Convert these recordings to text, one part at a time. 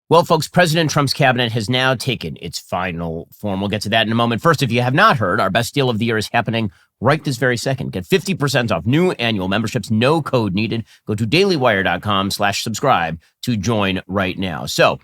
Well, folks, President Trump's cabinet has now taken its final form. We'll get to that in a moment. First, if you have not heard, our best deal of the year is happening right this very second. Get 50% off new annual memberships, no code needed. Go to dailywire.com/subscribe to join right now. So,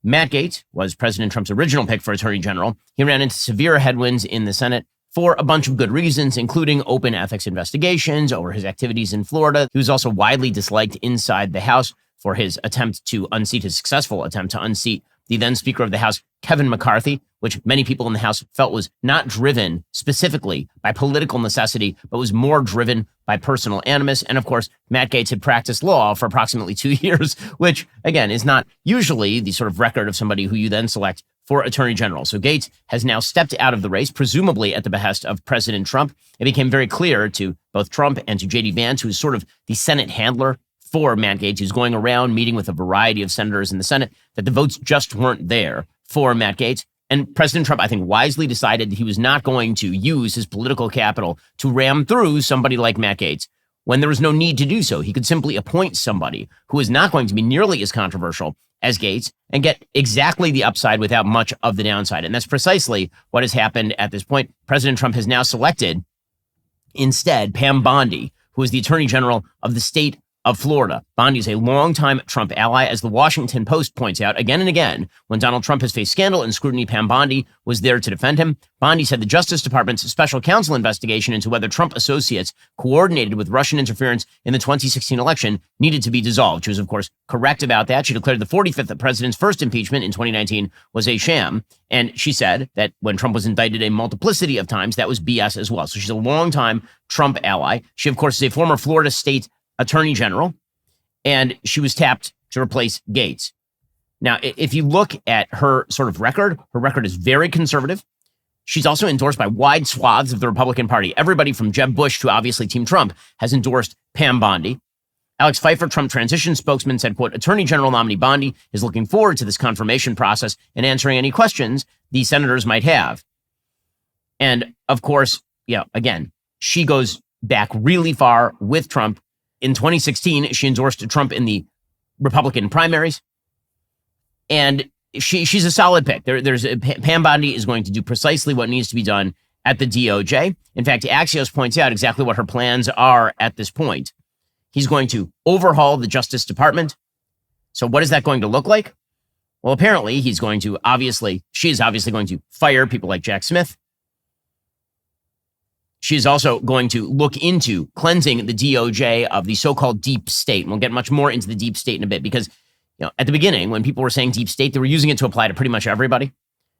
Matt Gaetz was President Trump's original pick for Attorney General. He ran into severe headwinds in the Senate for a bunch of good reasons, including open ethics investigations over his activities in Florida. He was also widely disliked inside the House for his successful attempt to unseat the then Speaker of the House, Kevin McCarthy, which many people in the House felt was not driven specifically by political necessity, but was more driven by personal animus. And of course, Matt Gaetz had practiced law for approximately 2 years, which again is not usually the sort of record of somebody who you then select for Attorney General. So Gaetz has now stepped out of the race, presumably at the behest of President Trump. It became very clear to both Trump and to J.D. Vance, who is sort of the Senate handler for Matt Gaetz, who's going around meeting with a variety of senators in the Senate, that the votes just weren't there for Matt Gaetz. And President Trump, I think, wisely decided that he was not going to use his political capital to ram through somebody like Matt Gaetz when there was no need to do so. He could simply appoint somebody who is not going to be nearly as controversial as Gaetz and get exactly the upside without much of the downside. And that's precisely what has happened at this point. President Trump has now selected instead Pam Bondi, who is the Attorney General of the state of Florida. Bondi is a longtime Trump ally, as the Washington Post points out again and again. When Donald Trump has faced scandal and scrutiny, Pam Bondi was there to defend him. Bondi said the Justice Department's special counsel investigation into whether Trump associates coordinated with Russian interference in the 2016 election needed to be dissolved. She was, of course, correct about that. She declared the 45th president's first impeachment in 2019 was a sham. And she said that when Trump was indicted a multiplicity of times, that was BS as well. So she's a longtime Trump ally. She, of course, is a former Florida state Attorney General, and she was tapped to replace Gaetz. Now, if you look at her sort of record, her record is very conservative. She's also endorsed by wide swaths of the Republican Party. Everybody from Jeb Bush to obviously Team Trump has endorsed Pam Bondi. Alex Pfeiffer, Trump transition spokesman, said, quote, Attorney General nominee Bondi is looking forward to this confirmation process and answering any questions the senators might have. And of course, again, she goes back really far with Trump. In 2016, she endorsed Trump in the Republican primaries, and she's a solid pick. Pam Bondi is going to do precisely what needs to be done at the DOJ. In fact, Axios points out exactly what her plans are at this point. He's going to overhaul the Justice Department. So what is that going to look like? Well, apparently she is obviously going to fire people like Jack Smith. She is also going to look into cleansing the DOJ of the so-called deep state. And we'll get much more into the deep state in a bit because, at the beginning, when people were saying deep state, they were using it to apply to pretty much everybody.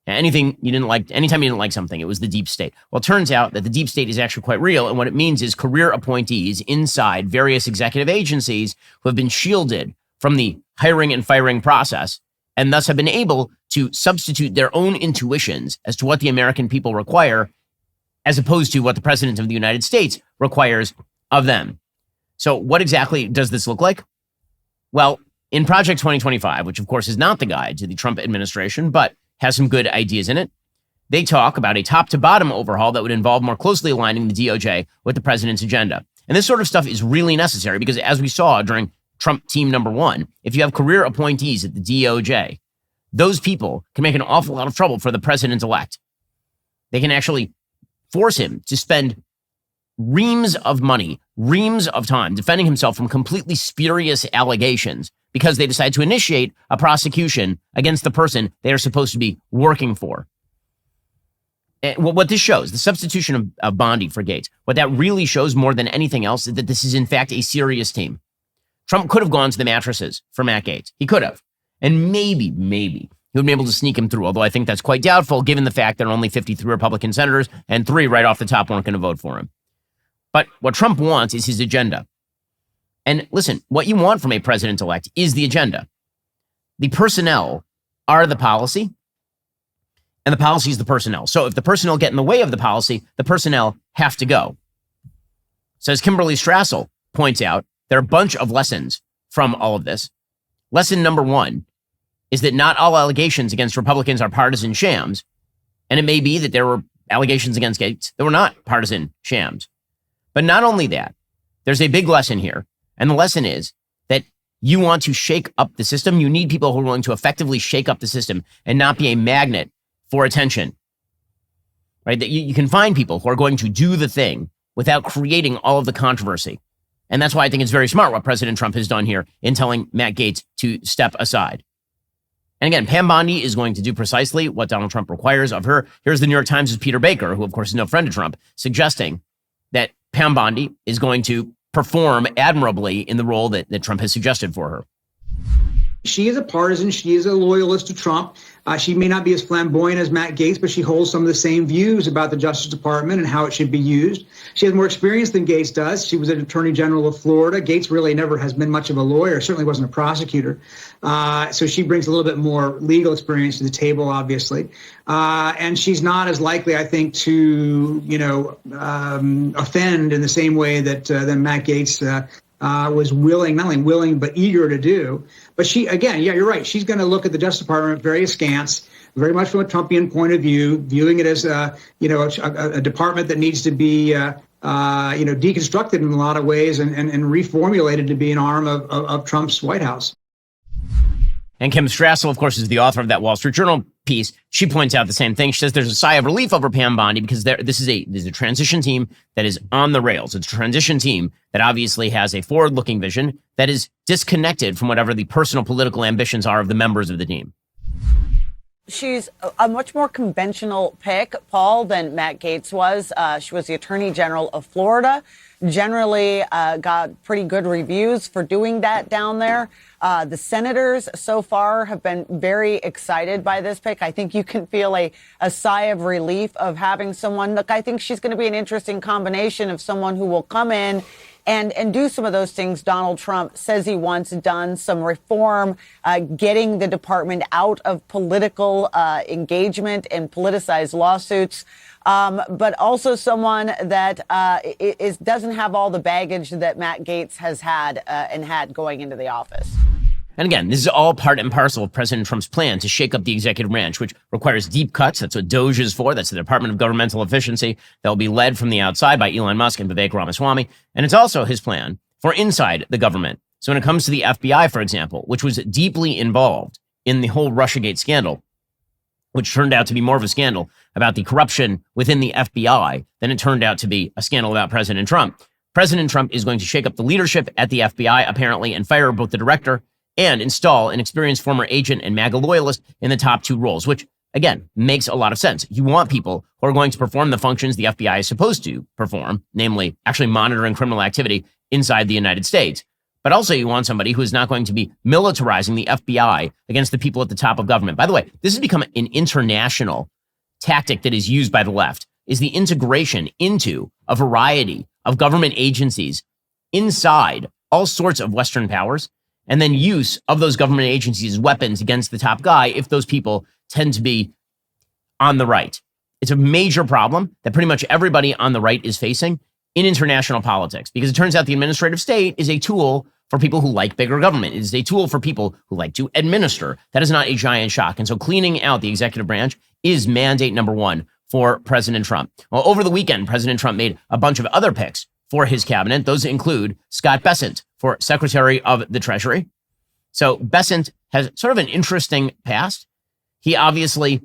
Anytime you didn't like something, it was the deep state. Well, it turns out that the deep state is actually quite real. And what it means is career appointees inside various executive agencies who have been shielded from the hiring and firing process and thus have been able to substitute their own intuitions as to what the American people require as opposed to what the president of the United States requires of them. So what exactly does this look like? Well, in Project 2025, which of course is not the guide to the Trump administration, but has some good ideas in it, they talk about a top-to-bottom overhaul that would involve more closely aligning the DOJ with the president's agenda. And this sort of stuff is really necessary because, as we saw during Trump team number one, if you have career appointees at the DOJ, those people can make an awful lot of trouble for the president-elect. They can actually force him to spend reams of money, reams of time defending himself from completely spurious allegations because they decide to initiate a prosecution against the person they are supposed to be working for. And what this shows, the substitution of Bondi for Gaetz, what that really shows more than anything else is that this is in fact a serious team. Trump could have gone to the mattresses for Matt Gaetz. He could have. And maybe he would be able to sneak him through, although I think that's quite doubtful given the fact there are only 53 Republican senators and 3 right off the top weren't going to vote for him. But what Trump wants is his agenda. And listen, what you want from a president-elect is the agenda. The personnel are the policy, and the policy is the personnel. So if the personnel get in the way of the policy, the personnel have to go. So as Kimberly Strassel points out, there are a bunch of lessons from all of this. Lesson number 1 is that not all allegations against Republicans are partisan shams. And it may be that there were allegations against Gaetz that were not partisan shams. But not only that, there's a big lesson here. And the lesson is that You want to shake up the system. You need people who are willing to effectively shake up the system and not be a magnet for attention, right? That you can find people who are going to do the thing without creating all of the controversy. And that's why I think it's very smart what President Trump has done here in telling Matt Gaetz to step aside. And again, Pam Bondi is going to do precisely what Donald Trump requires of her. Here's the New York Times' Peter Baker, who of course is no friend of Trump, suggesting that Pam Bondi is going to perform admirably in the role that Trump has suggested for her. She is a partisan. She is a loyalist to Trump. She may not be as flamboyant as Matt Gaetz, but she holds some of the same views about the Justice Department and how it should be used. She has more experience than Gaetz does. She was an Attorney General of Florida. Gaetz really never has been much of a lawyer, certainly wasn't a prosecutor. So she brings a little bit more legal experience to the table, obviously. And she's not as likely, I think, to, offend in the same way that Matt Gaetz was willing, not only willing, but eager to do. But she, again, yeah, you're right. She's going to look at the Justice Department very askance, very much from a Trumpian point of view, viewing it as, a department that needs to be, deconstructed in a lot of ways and reformulated to be an arm of Trump's White House. And Kim Strassel, of course, is the author of that Wall Street Journal piece. She points out the same thing. She says there's a sigh of relief over Pam Bondi because this is a transition team that is on the rails. It's a transition team that obviously has a forward-looking vision that is disconnected from whatever the personal political ambitions are of the members of the team. She's a much more conventional pick, Paul, than Matt Gaetz was. She was the Attorney General of Florida. Generally got pretty good reviews for doing that down there. The senators so far have been very excited by this pick. I think you can feel a sigh of relief of having someone. Look, I think she's going to be an interesting combination of someone who will come in and do some of those things Donald Trump says he wants done, some reform, getting the department out of political engagement and politicized lawsuits. But also someone that doesn't have all the baggage that Matt Gaetz has had and had going into the office. And again, this is all part and parcel of President Trump's plan to shake up the executive branch, which requires deep cuts. That's what DOGE is for. That's the Department of Governmental Efficiency that will be led from the outside by Elon Musk and Vivek Ramaswamy. And it's also his plan for inside the government. So when it comes to the FBI, for example, which was deeply involved in the whole Russiagate scandal, which turned out to be more of a scandal about the corruption within the FBI than it turned out to be a scandal about President Trump. President Trump is going to shake up the leadership at the FBI, apparently, and fire both the director and install an experienced former agent and MAGA loyalist in the top two roles, which, again, makes a lot of sense. You want people who are going to perform the functions the FBI is supposed to perform, namely actually monitoring criminal activity inside the United States. But also you want somebody who is not going to be militarizing the FBI against the people at the top of government. By the way, this has become an international tactic that is used by the left, is the integration into a variety of government agencies inside all sorts of Western powers, and then use of those government agencies as weapons against the top guy if those people tend to be on the right. It's a major problem that pretty much everybody on the right is facing in international politics, because it turns out the administrative state is a tool for people who like bigger government. It is a tool for people who like to administer. That is not a giant shock. And so cleaning out the executive branch is mandate number one for President Trump. Well, over the weekend, President Trump made a bunch of other picks for his cabinet. Those include Scott Bessent for Secretary of the Treasury. So Bessent has sort of an interesting past. He obviously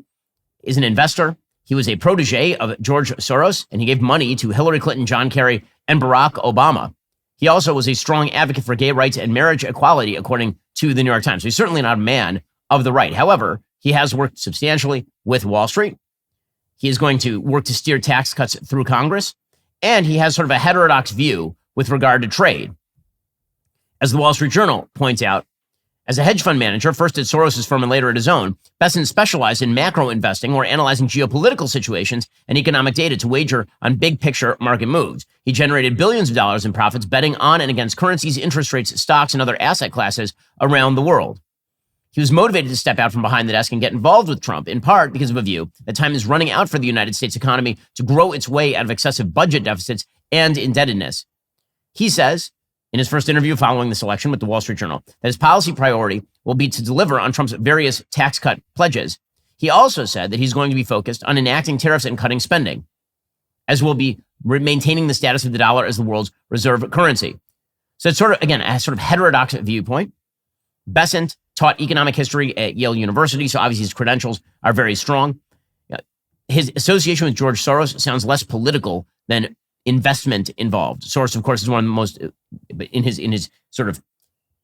is an investor. He was a protege of George Soros, and he gave money to Hillary Clinton, John Kerry, and Barack Obama. He also was a strong advocate for gay rights and marriage equality, according to the New York Times. So he's certainly not a man of the right. However, he has worked substantially with Wall Street. He is going to work to steer tax cuts through Congress, and he has sort of a heterodox view with regard to trade. As the Wall Street Journal points out, as a hedge fund manager, first at Soros' firm and later at his own, Bessent specialized in macro investing or analyzing geopolitical situations and economic data to wager on big picture market moves. He generated billions of dollars in profits betting on and against currencies, interest rates, stocks, and other asset classes around the world. He was motivated to step out from behind the desk and get involved with Trump, in part because of a view that time is running out for the United States economy to grow its way out of excessive budget deficits and indebtedness. He says, in his first interview following this election with the Wall Street Journal, that his policy priority will be to deliver on Trump's various tax cut pledges. He also said that he's going to be focused on enacting tariffs and cutting spending, as will be maintaining the status of the dollar as the world's reserve currency. So it's sort of, again, a sort of heterodox viewpoint. Besant taught economic history at Yale University, so obviously his credentials are very strong. His association with George Soros sounds less political than investment involved. Soros, of course, is one of the most, in his sort of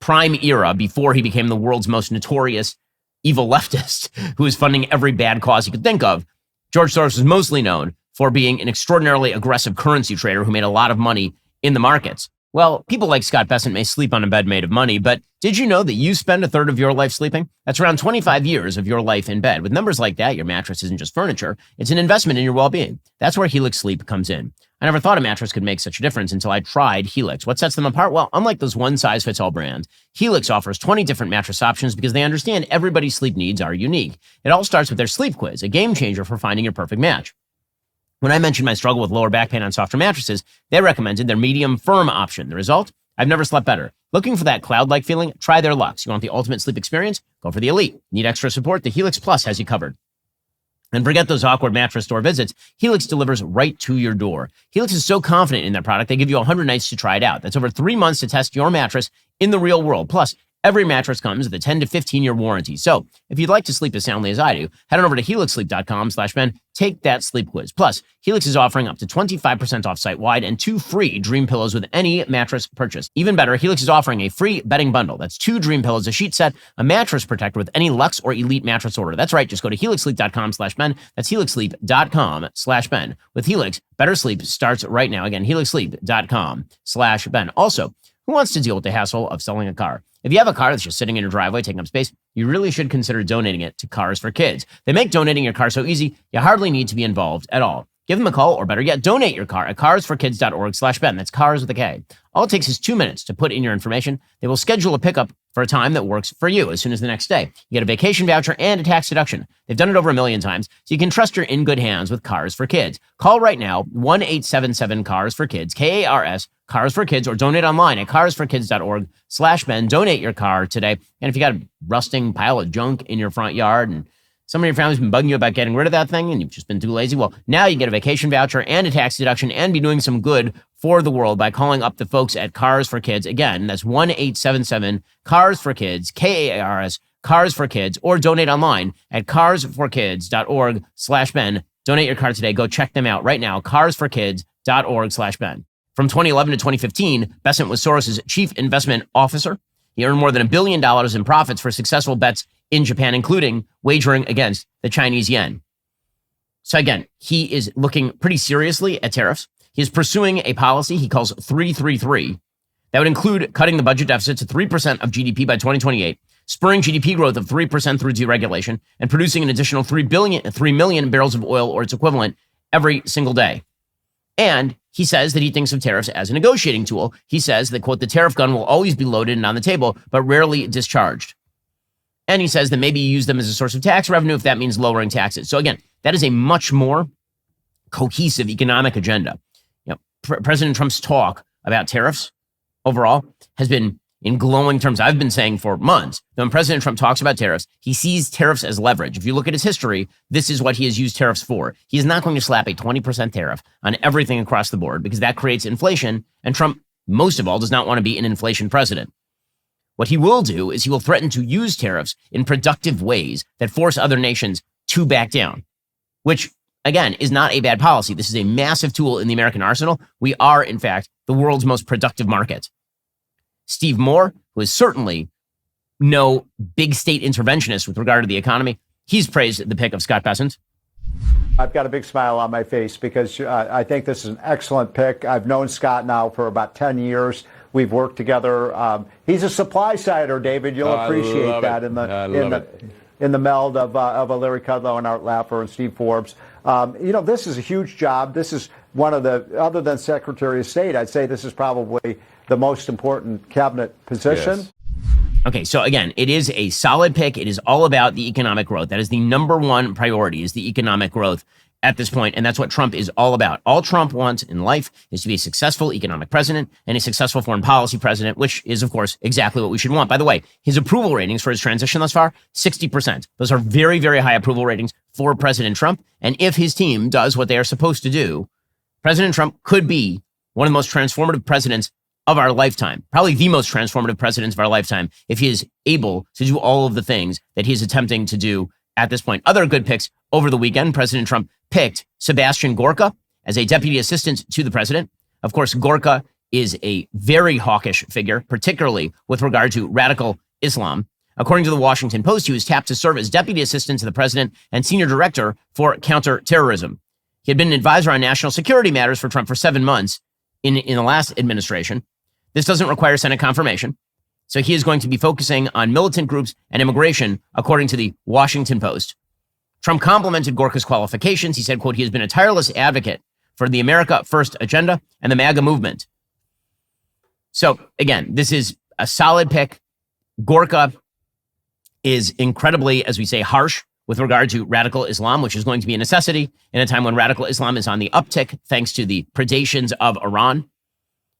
prime era, before he became the world's most notorious evil leftist who was funding every bad cause he could think of. George Soros is mostly known for being an extraordinarily aggressive currency trader who made a lot of money in the markets. Well, people like Scott Bessent may sleep on a bed made of money, but did you know that you spend a third of your life sleeping? That's around 25 years of your life in bed. With numbers like that, your mattress isn't just furniture, it's an investment in your well-being. That's where Helix Sleep comes in. I never thought a mattress could make such a difference until I tried Helix. What sets them apart? Well, unlike those one-size-fits-all brands, Helix offers 20 different mattress options because they understand everybody's sleep needs are unique. It all starts with their sleep quiz, a game changer for finding your perfect match. When I mentioned my struggle with lower back pain on softer mattresses, they recommended their medium firm option. The result? I've never slept better. Looking for that cloud-like feeling? Try their Luxe. You want the ultimate sleep experience? Go for the Elite. Need extra support? The Helix Plus has you covered. And forget those awkward mattress store visits. Helix delivers right to your door. Helix is so confident in their product, they give you 100 nights to try it out. That's over 3 months to test your mattress in the real world. Plus, every mattress comes with a 10 to 15-year warranty. So if you'd like to sleep as soundly as I do, head on over to helixsleep.com/Ben. Take that sleep quiz. Plus, Helix is offering up to 25% off site-wide and 2 free Dream Pillows with any mattress purchase. Even better, Helix is offering a free bedding bundle. That's 2 Dream Pillows, a sheet set, a mattress protector with any Luxe or Elite mattress order. That's right. Just go to helixsleep.com/Ben. That's helixsleep.com/Ben. With Helix, better sleep starts right now. Again, helixsleep.com/Ben. Also, who wants to deal with the hassle of selling a car? If you have a car that's just sitting in your driveway taking up space, you really should consider donating it to Cars for Kids. They make donating your car so easy, you hardly need to be involved at all. Give them a call, or better yet, donate your car at carsforkids.org/Ben. That's cars with a K. All it takes is 2 minutes to put in your information. They will schedule a pickup for a time that works for you as soon as the next day. You get a vacation voucher and a tax deduction. They've done it over 1 million times, so you can trust you're in good hands with Cars for Kids. Call right now, 1-877-CARS-FOR-KIDS, KARS, Cars for Kids, or donate online at carsforkids.org/Ben. Donate your car today. And if you got a rusting pile of junk in your front yard and some of your family's been bugging you about getting rid of that thing and you've just been too lazy, well, now you get a vacation voucher and a tax deduction and be doing some good for the world by calling up the folks at Cars for Kids. Again, that's 1-877-CARS-FOR-KIDS, KARS, Cars for Kids, or donate online at carsforkids.org/Ben. Donate your car today. Go check them out right now, carsforkids.org/Ben. From 2011 to 2015, Bessent was Soros' chief investment officer. He earned more than $1 billion in profits for successful bets in Japan, including wagering against the Chinese yen. So again, he is looking pretty seriously at tariffs. He is pursuing a policy he calls 3-3-3 that would include cutting the budget deficit to 3% of GDP by 2028, spurring GDP growth of 3% through deregulation, and producing an additional 3 million barrels of oil or its equivalent every single day. And he says that he thinks of tariffs as a negotiating tool. He says that, quote, the tariff gun will always be loaded and on the table, but rarely discharged. And he says that maybe you use them as a source of tax revenue if that means lowering taxes. So again, that is a much more cohesive economic agenda. You know, President Trump's talk about tariffs overall has been in glowing terms. I've been saying for months that when President Trump talks about tariffs, he sees tariffs as leverage. If you look at his history, this is what he has used tariffs for. He is not going to slap a 20% tariff on everything across the board because that creates inflation. And Trump, most of all, does not want to be an inflation president. What he will do is he will threaten to use tariffs in productive ways that force other nations to back down, which, again, is not a bad policy. This is a massive tool in the American arsenal. We are, in fact, the world's most productive market. Steve Moore, who is certainly no big state interventionist with regard to the economy, he's praised the pick of Scott Bessent. I've got a big smile on my face because I think this is an excellent pick. I've known Scott now for about 10 years. We've worked together. He's a supply sider, David. You'll appreciate that in the meld of a Larry Kudlow and Art Laffer and Steve Forbes. This is a huge job. This is one of the, other than Secretary of State, I'd say this is probably the most important cabinet position. Yes. Okay, so again, it is a solid pick. It is all about the economic growth. That is the number one priority, is the economic growth at this point, and that's what Trump is all about. All Trump wants in life is to be a successful economic president and a successful foreign policy president, which is, of course, exactly what we should want. By the way, his approval ratings for his transition thus far, 60%. Those are very, very high approval ratings for President Trump, and if his team does what they are supposed to do, President Trump could be one of the most transformative presidents of our lifetime, probably the most transformative president of our lifetime, if he is able to do all of the things that he is attempting to do at this point. Other good picks over the weekend, President Trump picked Sebastian Gorka as a deputy assistant to the president. Of course, Gorka is a very hawkish figure, particularly with regard to radical Islam. According to the Washington Post, he was tapped to serve as deputy assistant to the president and senior director for counterterrorism. He had been an advisor on national security matters for Trump for 7 months in the last administration. This doesn't require Senate confirmation. So he is going to be focusing on militant groups and immigration, according to the Washington Post. Trump complimented Gorka's qualifications. He said, quote, he has been a tireless advocate for the America First agenda and the MAGA movement. So again, this is a solid pick. Gorka is incredibly, as we say, harsh with regard to radical Islam, which is going to be a necessity in a time when radical Islam is on the uptick, thanks to the predations of Iran.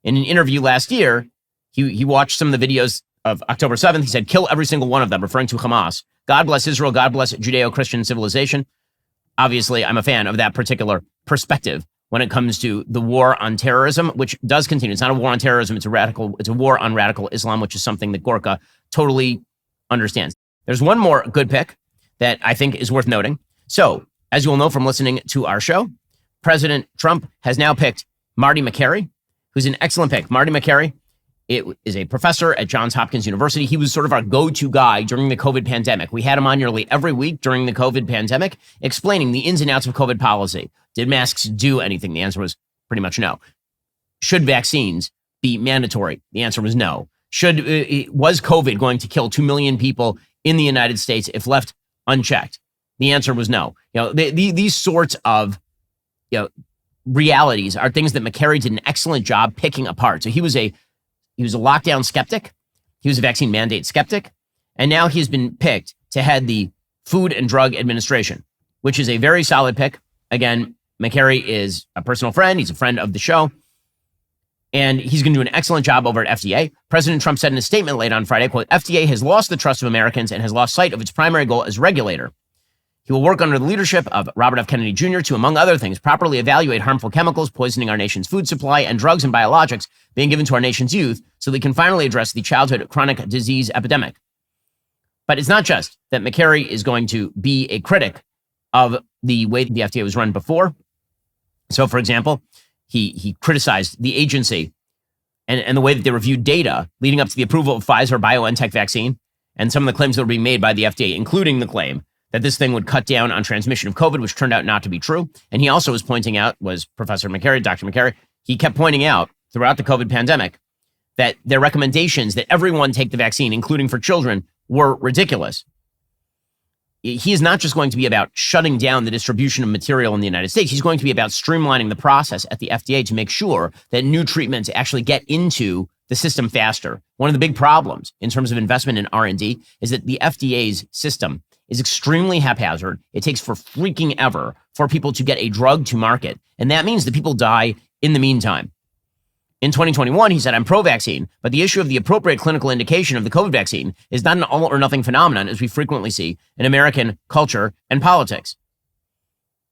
In an interview last year, he watched some of the videos of October 7th. He said, kill every single one of them, referring to Hamas. God bless Israel. God bless Judeo-Christian civilization. Obviously, I'm a fan of that particular perspective when it comes to the war on terrorism, which does continue. It's not a war on terrorism. It's a war on radical Islam, which is something that Gorka totally understands. There's one more good pick that I think is worth noting. So, as you will know from listening to our show, President Trump has now picked Marty Makary, who's an excellent pick. Marty Makary is a professor at Johns Hopkins University. He was sort of our go-to guy during the COVID pandemic. We had him on nearly every week during the COVID pandemic, explaining the ins and outs of COVID policy. Did masks do anything? The answer was pretty much no. Should vaccines be mandatory? The answer was no. Was COVID going to kill 2 million people in the United States if left unchecked? The answer was no. These sorts of realities are things that Makary did an excellent job picking apart. So he was a lockdown skeptic. He was a vaccine mandate skeptic. And now he's been picked to head the Food and Drug Administration, which is a very solid pick. Again, Makary is a personal friend. He's a friend of the show. And he's going to do an excellent job over at FDA. President Trump said in a statement late on Friday, quote, FDA has lost the trust of Americans and has lost sight of its primary goal as regulator. He will work under the leadership of Robert F. Kennedy Jr. to, among other things, properly evaluate harmful chemicals poisoning our nation's food supply and drugs and biologics being given to our nation's youth so they can finally address the childhood chronic disease epidemic. But it's not just that Makary is going to be a critic of the way the FDA was run before. So, for example, he criticized the agency and the way that they reviewed data leading up to the approval of Pfizer-BioNTech vaccine and some of the claims that were being made by the FDA, including the claim that this thing would cut down on transmission of COVID, which turned out not to be true. And he also was pointing out, Professor Makary, Dr. Makary, he kept pointing out throughout the COVID pandemic that their recommendations that everyone take the vaccine, including for children, were ridiculous. He is not just going to be about shutting down the distribution of material in the United States. He's going to be about streamlining the process at the FDA to make sure that new treatments actually get into the system faster. One of the big problems in terms of investment in R&D is that the FDA's system is extremely haphazard. It takes for freaking ever for people to get a drug to market. And that means that people die in the meantime. In 2021, he said, I'm pro-vaccine, but the issue of the appropriate clinical indication of the COVID vaccine is not an all or nothing phenomenon, as we frequently see in American culture and politics.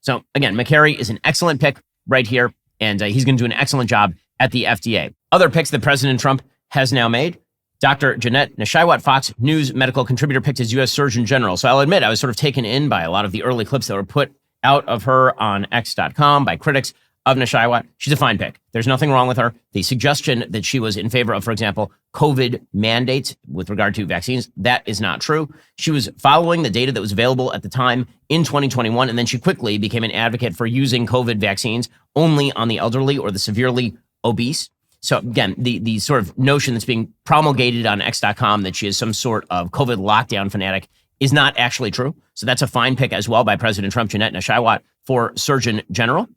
So again, Makary is an excellent pick right here, and he's going to do an excellent job at the FDA. Other picks that President Trump has now made. Dr. Jeanette Nesheiwat, Fox News medical contributor, picked as U.S. Surgeon General. So I'll admit, I was sort of taken in by a lot of the early clips that were put out of her on X.com by critics of Nesheiwat. She's a fine pick. There's nothing wrong with her. The suggestion that she was in favor of, for example, COVID mandates with regard to vaccines, that is not true. She was following the data that was available at the time in 2021, and then she quickly became an advocate for using COVID vaccines only on the elderly or the severely obese. So again, the sort of notion that's being promulgated on X.com that she is some sort of COVID lockdown fanatic is not actually true. So that's a fine pick as well by President Trump, Jeanette Nesheiwat, for Surgeon General.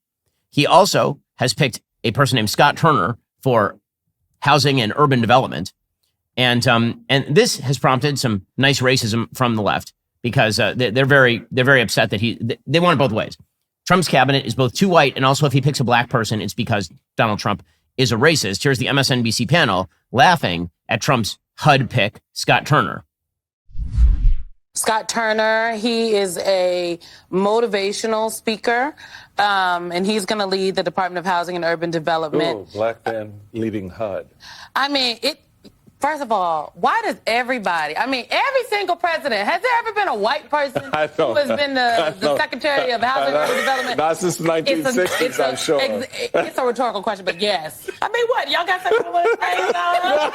He also has picked a person named Scott Turner for housing and urban development. And this has prompted some nice racism from the left because they're very upset that they want it both ways. Trump's cabinet is both too white, and also if he picks a black person, it's because Donald Trump is a racist. Here's the MSNBC panel laughing at Trump's HUD pick, Scott Turner. Scott Turner, he is a motivational speaker, and he's going to lead the Department of Housing and Urban Development. Ooh, black man leading HUD. I mean, first of all, why does everybody, every single president, has there ever been a white person who has been the Secretary of Housing and Urban Development? Not since the 1960s, I'm sure. It's a rhetorical question, but yes. What? Y'all got something you want to say about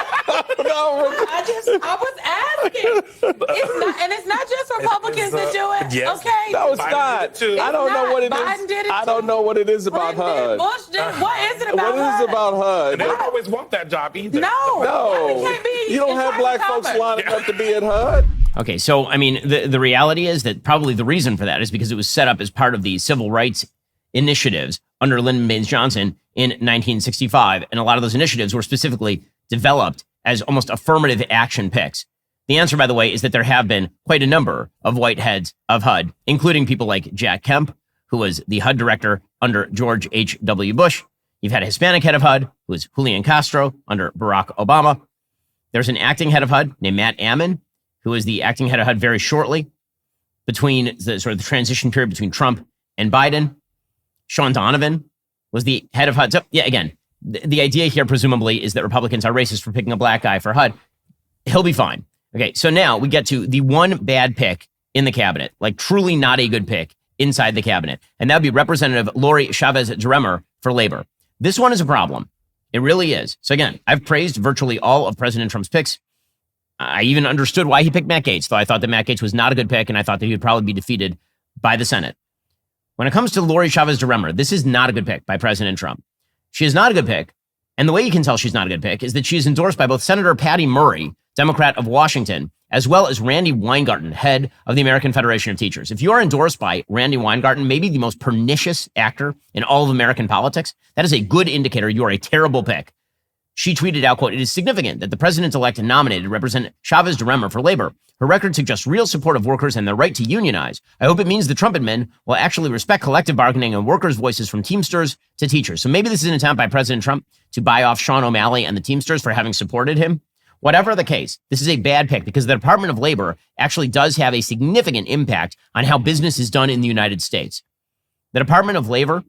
No. I was asking. It's not just Republicans that do it. Yes. Okay. No, it's not. I don't know what it is. Biden did it I don't know what it is about HUD. Bush did. What is it about HUD? What is it about HUD? They don't always want that job either. No. You don't have black folks lining up to be at HUD. Okay, so, the reality is that probably the reason for that is because it was set up as part of the civil rights initiatives under Lyndon Baines Johnson in 1965. And a lot of those initiatives were specifically developed as almost affirmative action picks. The answer, by the way, is that there have been quite a number of white heads of HUD, including people like Jack Kemp, who was the HUD director under George H.W. Bush. You've had a Hispanic head of HUD, who was Julian Castro under Barack Obama. There's an acting head of HUD named Matt Ammon, who was the acting head of HUD very shortly between the transition period between Trump and Biden. Sean Donovan was the head of HUD. So, yeah, again, the idea here presumably is that Republicans are racist for picking a black guy for HUD. He'll be fine. Okay, so now we get to the one bad pick in the cabinet, like truly not a good pick inside the cabinet. And that would be Representative Lori Chavez-DeRemer for Labor. This one is a problem. It really is. So again, I've praised virtually all of President Trump's picks. I even understood why he picked Matt Gaetz, though I thought that Matt Gaetz was not a good pick, and I thought that he would probably be defeated by the Senate. When it comes to Lori Chavez-DeRemer, this is not a good pick by President Trump. She is not a good pick, and the way you can tell she's not a good pick is that she is endorsed by both Senator Patty Murray, Democrat of Washington, as well as Randy Weingarten, head of the American Federation of Teachers. If you are endorsed by Randy Weingarten, maybe the most pernicious actor in all of American politics, that is a good indicator you are a terrible pick. She tweeted out, quote, "It is significant that the president-elect nominated Representative Chavez-DeRemer for Labor. Her record suggests real support of workers and their right to unionize. I hope it means the Trump admin will actually respect collective bargaining and workers' voices from Teamsters to teachers." So maybe this is an attempt by President Trump to buy off Sean O'Malley and the Teamsters for having supported him. Whatever the case, this is a bad pick because the Department of Labor actually does have a significant impact on how business is done in the United States. The Department of Labor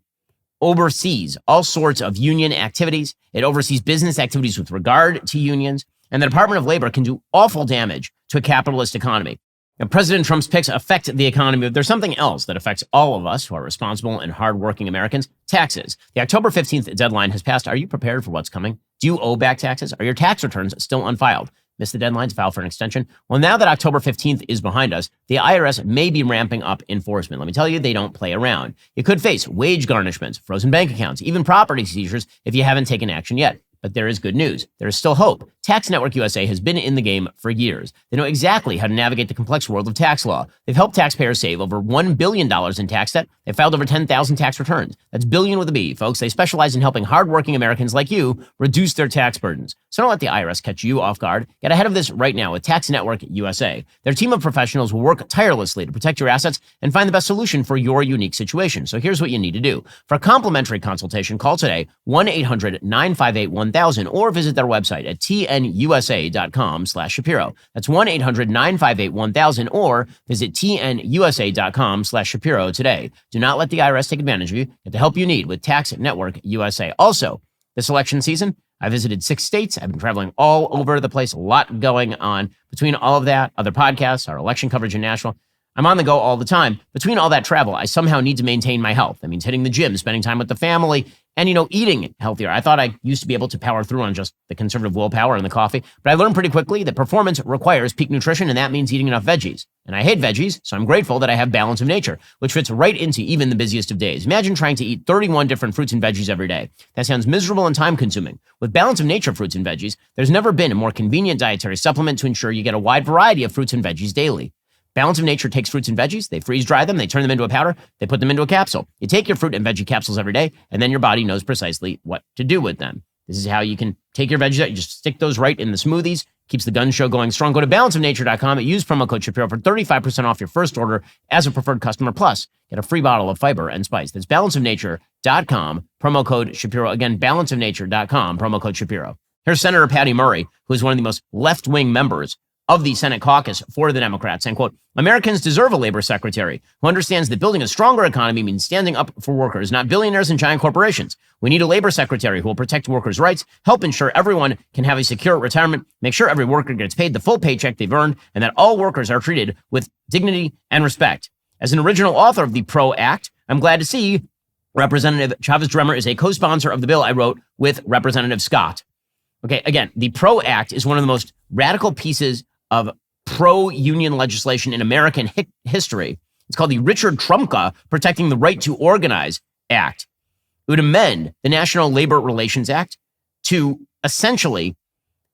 oversees all sorts of union activities. It oversees business activities with regard to unions. And the Department of Labor can do awful damage to a capitalist economy. Now, President Trump's picks affect the economy, but there's something else that affects all of us who are responsible and hardworking Americans: taxes. The October 15th deadline has passed. Are you prepared for what's coming? Do you owe back taxes? Are your tax returns still unfiled? Missed the deadline to file for an extension? Well, now that October 15th is behind us, the IRS may be ramping up enforcement. Let me tell you, they don't play around. You could face wage garnishments, frozen bank accounts, even property seizures if you haven't taken action yet. But there is good news. There is still hope. Tax Network USA has been in the game for years. They know exactly how to navigate the complex world of tax law. They've helped taxpayers save over $1 billion in tax debt. They filed over 10,000 tax returns. That's billion with a B, folks. They specialize in helping hardworking Americans like you reduce their tax burdens. So don't let the IRS catch you off guard. Get ahead of this right now with Tax Network USA. Their team of professionals will work tirelessly to protect your assets and find the best solution for your unique situation. So here's what you need to do. For a complimentary consultation, call today, 1-800-958-1000, or visit their website at tnusa.com/Shapiro. That's 1-800-958-1000, or visit tnusa.com/Shapiro today. Do not let the IRS take advantage of you. Get the help you need with Tax Network USA. Also, this election season, I visited 6 states. I've been traveling all over the place. A lot going on. Between all of that, other podcasts, our election coverage in Nashville, I'm on the go all the time. Between all that travel, I somehow need to maintain my health. That means hitting the gym, spending time with the family, and, eating healthier. I thought I used to be able to power through on just the conservative willpower and the coffee, but I learned pretty quickly that performance requires peak nutrition, and that means eating enough veggies. And I hate veggies, so I'm grateful that I have Balance of Nature, which fits right into even the busiest of days. Imagine trying to eat 31 different fruits and veggies every day. That sounds miserable and time-consuming. With Balance of Nature fruits and veggies, there's never been a more convenient dietary supplement to ensure you get a wide variety of fruits and veggies daily. Balance of Nature takes fruits and veggies, they freeze-dry them, they turn them into a powder, they put them into a capsule. You take your fruit and veggie capsules every day, and then your body knows precisely what to do with them. This is how you can take your veggies out. You just stick those right in the smoothies. Keeps the gun show going strong. Go to balanceofnature.com and use promo code Shapiro for 35% off your first order as a preferred customer. Plus, get a free bottle of fiber and spice. That's balanceofnature.com, promo code Shapiro. Again, balanceofnature.com, promo code Shapiro. Here's Senator Patty Murray, who is one of the most left-wing members of the Senate caucus for the Democrats, saying, quote, Americans deserve a labor secretary who understands that building a stronger economy means standing up for workers, not billionaires and giant corporations. We need a labor secretary who will protect workers' rights, help ensure everyone can have a secure retirement, make sure every worker gets paid the full paycheck they've earned, and that all workers are treated with dignity and respect. As an original author of the PRO Act, I'm glad to see Representative Chavez-Dremmer is a co-sponsor of the bill I wrote with Representative Scott. Okay, again, the PRO Act is one of the most radical pieces of pro-union legislation in American history. It's called the Richard Trumka Protecting the Right to Organize Act. It would amend the National Labor Relations Act to essentially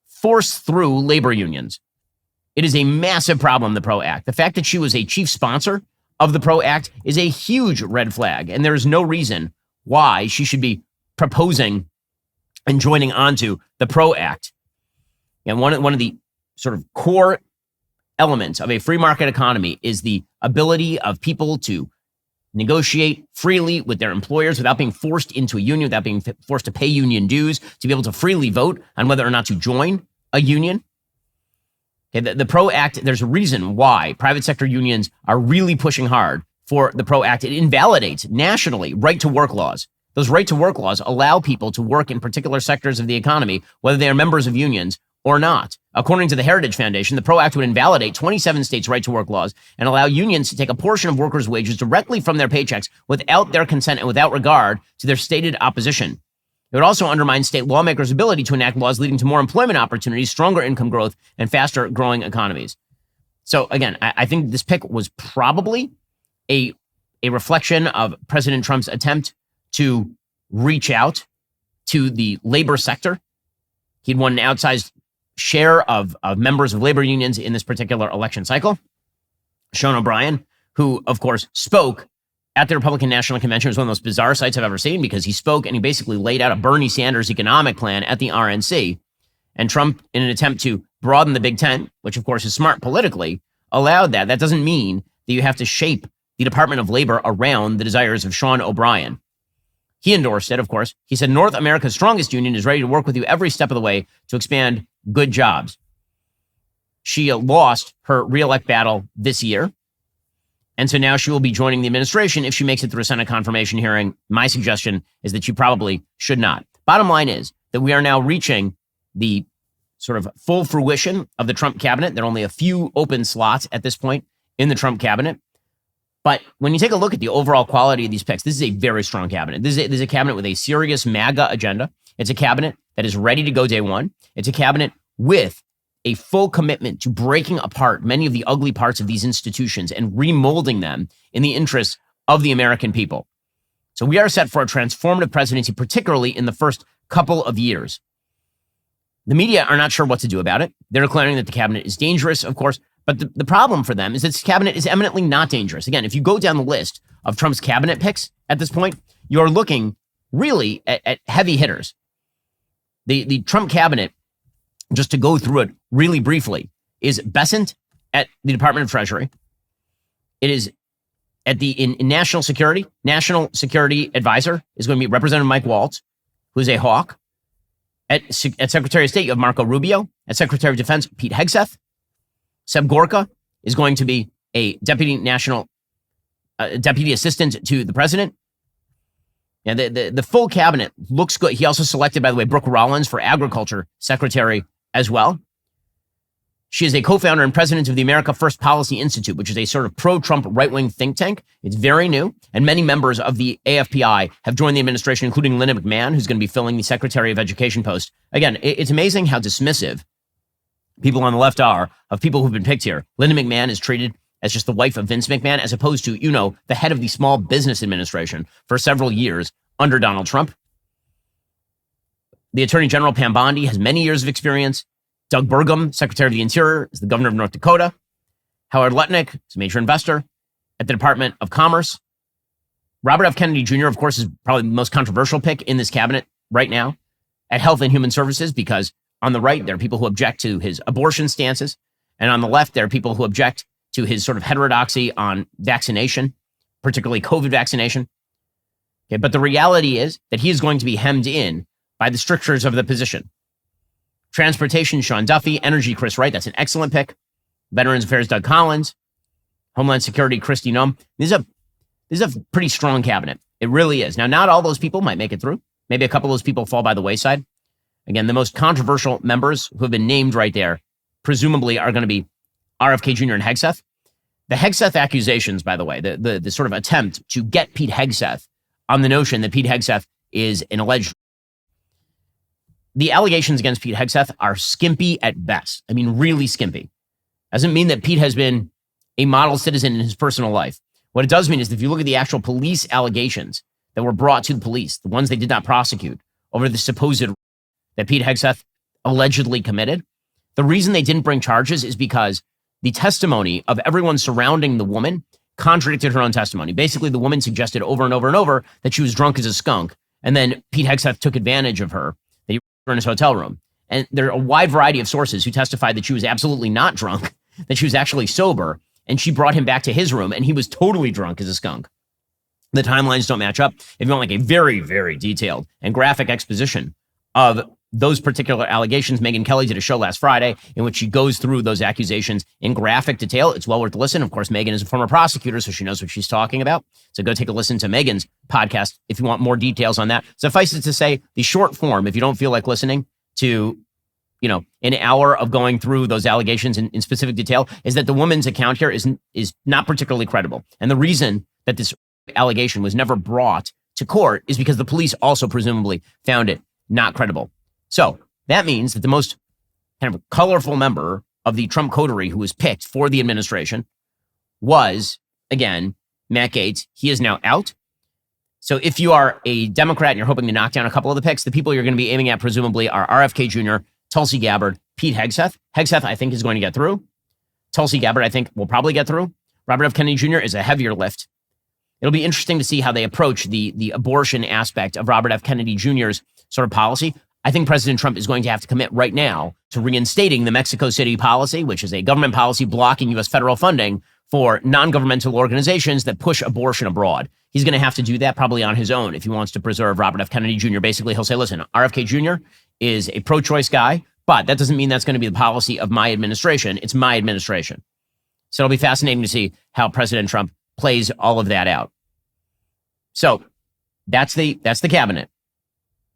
force through labor unions. It is a massive problem, the PRO Act. The fact that she was a chief sponsor of the PRO Act is a huge red flag, and there is no reason why she should be proposing and joining onto the PRO Act. And one of the sort of core elements of a free market economy is the ability of people to negotiate freely with their employers without being forced into a union, without being forced to pay union dues, to be able to freely vote on whether or not to join a union. Okay, the PRO Act, there's a reason why private sector unions are really pushing hard for the PRO Act. It invalidates nationally right-to-work laws. Those right-to-work laws allow people to work in particular sectors of the economy, whether they are members of unions or not. According to the Heritage Foundation, the PRO Act would invalidate 27 states' right-to-work laws and allow unions to take a portion of workers' wages directly from their paychecks without their consent and without regard to their stated opposition. It would also undermine state lawmakers' ability to enact laws leading to more employment opportunities, stronger income growth, and faster growing economies. So again, I think this pick was probably a reflection of President Trump's attempt to reach out to the labor sector. He'd won an outsized share of members of labor unions in this particular election cycle. Sean O'Brien, who, of course, spoke at the Republican National Convention, was one of the most bizarre sights I've ever seen, because he spoke and he basically laid out a Bernie Sanders economic plan at the RNC. And Trump, in an attempt to broaden the Big Tent, which of course is smart politically, allowed that. That doesn't mean that you have to shape the Department of Labor around the desires of Sean O'Brien. He endorsed it, of course. He said, North America's strongest union is ready to work with you every step of the way to expand good jobs. She lost her reelect battle this year. And so now she will be joining the administration if she makes it through a Senate confirmation hearing. My suggestion is that she probably should not. Bottom line is that we are now reaching the sort of full fruition of the Trump cabinet. There are only a few open slots at this point in the Trump cabinet. But when you take a look at the overall quality of these picks, this is a very strong cabinet. This is a cabinet with a serious MAGA agenda. It's a cabinet that is ready to go day one. It's a cabinet with a full commitment to breaking apart many of the ugly parts of these institutions and remolding them in the interests of the American people. So we are set for a transformative presidency, particularly in the first couple of years. The media are not sure what to do about it. They're declaring that the cabinet is dangerous, of course. But the problem for them is that this cabinet is eminently not dangerous. Again, if you go down the list of Trump's cabinet picks at this point, you're looking really at heavy hitters. The Trump cabinet, just to go through it really briefly, is Bessent at the Department of Treasury. It is at in National Security. National Security Advisor is going to be Representative Mike Waltz, who is a hawk. At Secretary of State, you have Marco Rubio. At Secretary of Defense, Pete Hegseth. Seb Gorka is going to be a deputy assistant to the president. Yeah, the full cabinet looks good. He also selected, by the way, Brooke Rollins for agriculture secretary as well. She is a co-founder and president of the America First Policy Institute, which is a sort of pro-Trump right-wing think tank. It's very new, and many members of the AFPI have joined the administration, including Linda McMahon, who's going to be filling the Secretary of Education post. Again, it's amazing how dismissive people on the left are of people who've been picked here. Linda McMahon is treated as just the wife of Vince McMahon, as opposed to, the head of the Small Business Administration for several years under Donald Trump. The Attorney General, Pam Bondi, has many years of experience. Doug Burgum, Secretary of the Interior, is the governor of North Dakota. Howard Lutnick is a major investor at the Department of Commerce. Robert F. Kennedy Jr., of course, is probably the most controversial pick in this cabinet right now at Health and Human Services, because on the right, there are people who object to his abortion stances. And on the left, there are people who object to his sort of heterodoxy on vaccination, particularly COVID vaccination. Okay, but the reality is that he is going to be hemmed in by the strictures of the position. Transportation, Sean Duffy. Energy, Chris Wright. That's an excellent pick. Veterans Affairs, Doug Collins. Homeland Security, Kristi Noem. This is a pretty strong cabinet. It really is. Now, not all those people might make it through. Maybe a couple of those people fall by the wayside. Again, the most controversial members who have been named right there, presumably are going to be RFK Jr. and Heirseth. The Heirseth accusations, by the way, the sort of attempt to get Pete Heirseth on the notion that Pete Heirseth is an alleged. The allegations against Pete Heirseth are skimpy at best. I mean, really skimpy. Doesn't mean that Pete has been a model citizen in his personal life. What it does mean is that if you look at the actual police allegations that were brought to the police, the ones they did not prosecute over the supposed that Pete Heirseth allegedly committed, the reason they didn't bring charges is because the testimony of everyone surrounding the woman contradicted her own testimony. Basically, the woman suggested over and over and over that she was drunk as a skunk, and then Pete Heirseth took advantage of her. They were in his hotel room. And there are a wide variety of sources who testified that she was absolutely not drunk, that she was actually sober, and she brought him back to his room, and he was totally drunk as a skunk. The timelines don't match up. If you want like a very, very detailed and graphic exposition of those particular allegations, Megyn Kelly did a show last Friday in which she goes through those accusations in graphic detail. It's well worth a listen. Of course, Megyn is a former prosecutor, so she knows what she's talking about. So go take a listen to Megyn's podcast if you want more details on that. Suffice it to say, the short form, if you don't feel like listening to, an hour of going through those allegations in specific detail, is that the woman's account here is not particularly credible. And the reason that this allegation was never brought to court is because the police also presumably found it not credible. So that means that the most kind of colorful member of the Trump coterie who was picked for the administration was, again, Matt Gaetz. He is now out. So if you are a Democrat and you're hoping to knock down a couple of the picks, the people you're going to be aiming at presumably are RFK Jr., Tulsi Gabbard, Pete Heirseth. Heirseth, I think, is going to get through. Tulsi Gabbard, I think, will probably get through. Robert F. Kennedy Jr. is a heavier lift. It'll be interesting to see how they approach the abortion aspect of Robert F. Kennedy Jr.'s sort of policy. I think President Trump is going to have to commit right now to reinstating the Mexico City policy, which is a government policy blocking U.S. federal funding for non-governmental organizations that push abortion abroad. He's going to have to do that probably on his own if he wants to preserve Robert F. Kennedy Jr. Basically, he'll say, listen, RFK Jr. is a pro-choice guy, but that doesn't mean that's going to be the policy of my administration. It's my administration. So it'll be fascinating to see how President Trump plays all of that out. So that's the cabinet.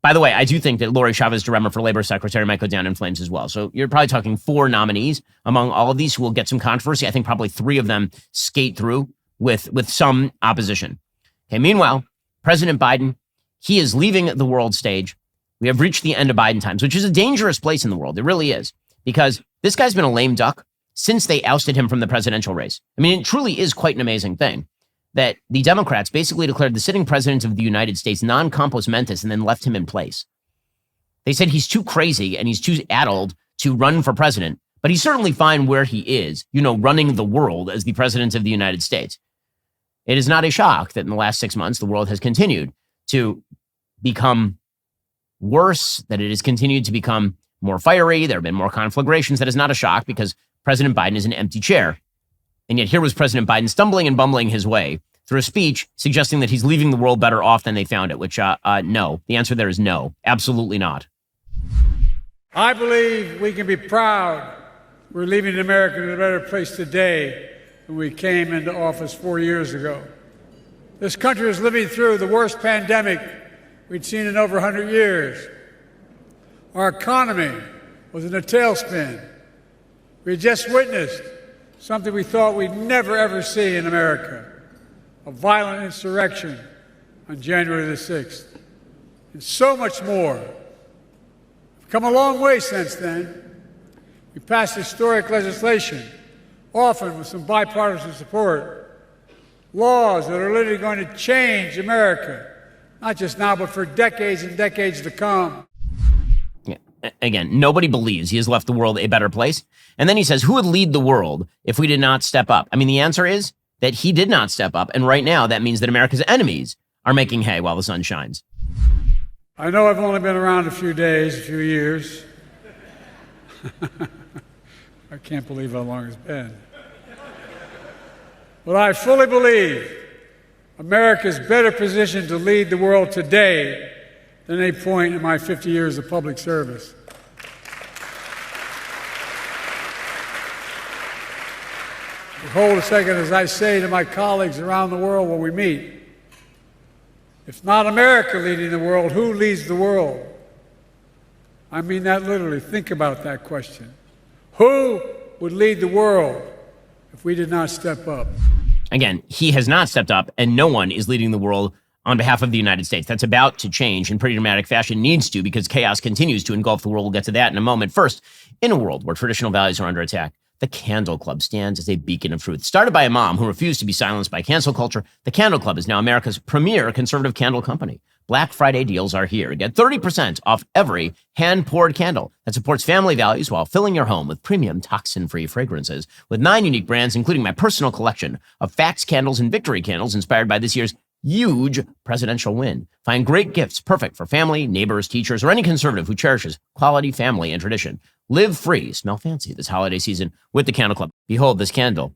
By the way, I do think that Lori Chavez-DeRemer for Labor Secretary might go down in flames as well. So you're probably talking 4 nominees among all of these who will get some controversy. I think probably 3 of them skate through with some opposition. Okay. Meanwhile, President Biden, he is leaving the world stage. We have reached the end of Biden times, which is a dangerous place in the world. It really is, because this guy's been a lame duck since they ousted him from the presidential race. I mean, it truly is quite an amazing thing that the Democrats basically declared the sitting president of the United States non-compos mentis and then left him in place. They said he's too crazy and he's too addled to run for president, but he's certainly fine where he is, running the world as the president of the United States. It is not a shock that in the last 6 months, the world has continued to become worse, that it has continued to become more fiery. There have been more conflagrations. That is not a shock because President Biden is an empty chair. And yet here was President Biden stumbling and bumbling his way through a speech suggesting that he's leaving the world better off than they found it, which, no. The answer there is no. Absolutely not. I believe we can be proud we're leaving America in a better place today than we came into office 4 years ago. This country is living through the worst pandemic we'd seen in over 100 years. Our economy was in a tailspin. We had just witnessed something we thought we'd never, ever see in America, a violent insurrection on January the 6th. And so much more. We've come a long way since then. We passed historic legislation, often with some bipartisan support, laws that are literally going to change America, not just now, but for decades and decades to come. Again, nobody believes he has left the world a better place. And then he says, who would lead the world if we did not step up? I mean, the answer is that he did not step up. And right now, that means that America's enemies are making hay while the sun shines. I know I've only been around a few days, a few years. I can't believe how long it's been. But I fully believe America is better positioned to lead the world today than any point in my 50 years of public service. But hold a second as I say to my colleagues around the world when we meet. If not America leading the world, who leads the world? I mean that literally. Think about that question. Who would lead the world if we did not step up? Again, he has not stepped up, and no one is leading the world on behalf of the United States. That's about to change in pretty dramatic fashion, needs to, because chaos continues to engulf the world. We'll get to that in a moment. First, in a world where traditional values are under attack, the Candle Club stands as a beacon of truth. Started by a mom who refused to be silenced by cancel culture, the Candle Club is now America's premier conservative candle company. Black Friday deals are here. Get 30% off every hand-poured candle that supports family values while filling your home with premium toxin-free fragrances. With 9 unique brands, including my personal collection of Facts candles and Victory candles inspired by this year's huge presidential win. Find great gifts perfect for family, neighbors, teachers, or any conservative who cherishes quality, family, and tradition. Live free, smell fancy this holiday season with the Candle Club. Behold this candle.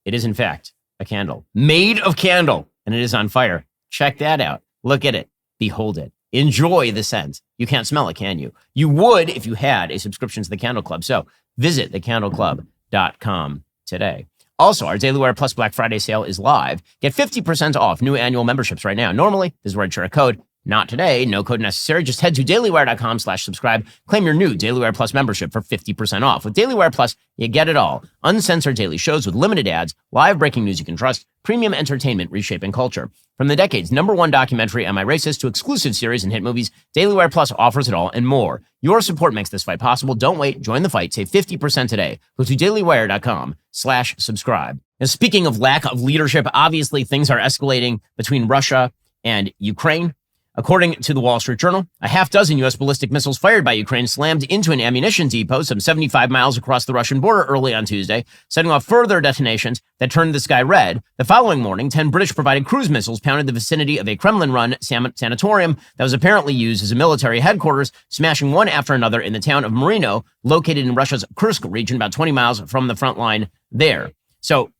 It is, in fact, a candle made of candle, and it is on fire. Check that out. Look at it. Behold it. Enjoy the scent. You can't smell it, can you? You would if you had a subscription to the Candle Club. So visit thecandleclub.com today. Also, our Daily Wire Plus Black Friday sale is live. Get 50% off new annual memberships right now. Normally, this is where I'd share a code. Not today. No code necessary. Just head to dailywire.com/subscribe. Claim your new Daily Wire Plus membership for 50% off. With Daily Wire Plus, you get it all. Uncensored daily shows with limited ads, live breaking news you can trust, premium entertainment reshaping culture. From the decade's #1 documentary, Am I Racist, to exclusive series and hit movies, Daily Wire Plus offers it all and more. Your support makes this fight possible. Don't wait. Join the fight. Save 50% today. Go to dailywire.com/subscribe. Now, speaking of lack of leadership, obviously things are escalating between Russia and Ukraine. According to the Wall Street Journal, a half dozen U.S. ballistic missiles fired by Ukraine slammed into an ammunition depot some 75 miles across the Russian border early on Tuesday, setting off further detonations that turned the sky red. The following morning, 10 British-provided cruise missiles pounded the vicinity of a Kremlin-run sanatorium that was apparently used as a military headquarters, smashing one after another in the town of Marino, located in Russia's Kursk region, about 20 miles from the front line there. So